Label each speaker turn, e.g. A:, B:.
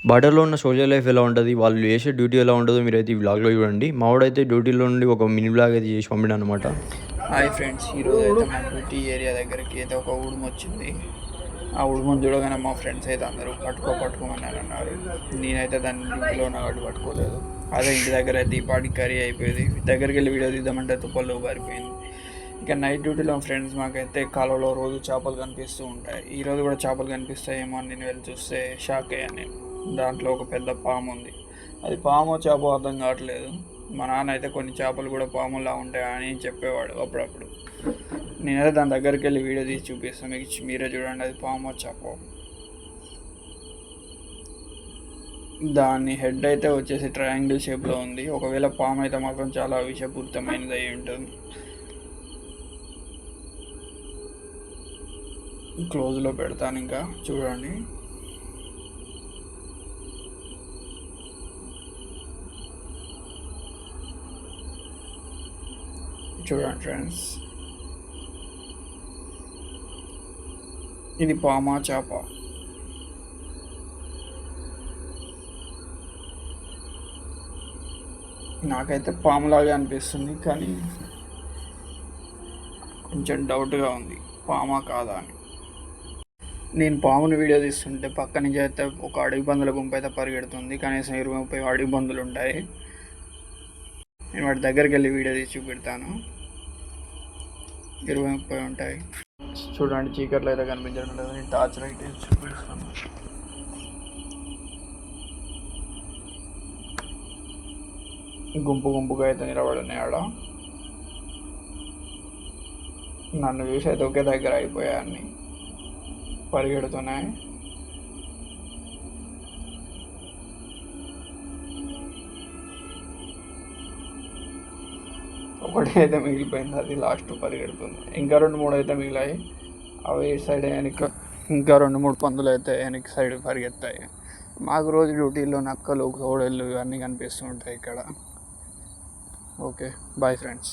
A: బార్డర్‌లో ఉన్న soldier life ఎలా ఉంటది? వాళ్ళు చేసే డ్యూటీ ఎలా ఉంటదో మీరైతే ఈ వ్లాగ్‌లో చూడండి. మావోడైతే డ్యూటీలో నుండి ఒక మినీ వ్లాగ్ అయితే చేసి పంపిండనమాట.
B: హాయ్ ఫ్రెండ్స్, ఈరోజు అయితే మా డ్యూటీ ఏరియా దగ్గరికి అయితే ఒక ఉడుము వచ్చింది. ఆ ఉడుముని చూడగానే మా ఫ్రెండ్స్ అయితే అందరూ పట్టుకోమని అన్నారు. నేనైతే దాన్ని డ్యూటీలో ఉన్న కాబట్టి పట్టుకోలేదు. అదే ఇంటి దగ్గర అయితే ఈ పాటికి కర్రీ అయిపోయింది. దగ్గరికి వెళ్ళి వీడియో తీద్దామంటే తుప్పల్లో పారిపోయింది. ఇక నైట్ డ్యూటీలో ఫ్రెండ్స్ మాకైతే కాలువలో రోజు చేపలు కనిపిస్తూ ఉంటాయి. ఈరోజు కూడా చేపలు కనిపిస్తాయేమో అని నేను వెళ్ళి చూస్తే షాక్ అయ్యాను నేను. దాంట్లో ఒక పెద్ద పాము ఉంది. అది పామో చేపో అర్థం కావట్లేదు. మా నాన్న అయితే కొన్ని చేపలు కూడా పాములా ఉంటాయని చెప్పేవాడు అప్పుడప్పుడు. నేనైతే దాని దగ్గరికి వెళ్ళి వీడియో తీసి చూపిస్తాను మీకు, మీరే చూడండి అది పామో చేపో. దాని హెడ్ అయితే వచ్చేసి ట్రయాంగిల్ షేప్లో ఉంది. ఒకవేళ పాము అయితే మాత్రం చాలా విషపూరితమైనది అయి ఉంటుంది. క్లోజ్లో పెడతాను, ఇంకా చూడండి. చూడండి ఫ్రెండ్స్, ఇది పామా చేప. నాకైతే పాములాగే అనిపిస్తుంది, కానీ కొంచెం డౌట్గా ఉంది పామా కాదా అని. నేను పాముని వీడియో తీస్తుంటే పక్క నుంచి అయితే ఒక అడవి పందుల గుంపు అయితే పరిగెడుతుంది. కనీసం 20-30 అడవి పందులు ఉంటాయి. నేను వాటి దగ్గరికి వెళ్ళి వీడియో తీసి చూపెడతాను. 20-30 ఉంటాయి. చూడండి, చీకట్లో అయితే కనిపించడం లేదు. నేను టార్చ్ లైట్ వేసి చూపిస్తాను. గుంపుగా అయితే నిలబడి ఉన్నాయి ఆడ. నన్ను చూసి అయితే ఒకే దగ్గర అయిపోయాయి, అన్నీ పరిగెడుతున్నాయి. ఒకటి అయితే మిగిలిపోయింది, అది లాస్ట్ పరిగెడుతుంది. ఇంకా 2-3 అయితే మిగిలాయి. అవి ఇటు సైడ్ వెనక ఇంకా 2-3 పందులు అయితే వెనక్కి సైడ్ పరిగెత్తాయి. మాకు రోజు డ్యూటీలో నక్కలు, కోడళ్ళు ఇవన్నీ కనిపిస్తూ ఉంటాయి ఇక్కడ. Okay, bye friends.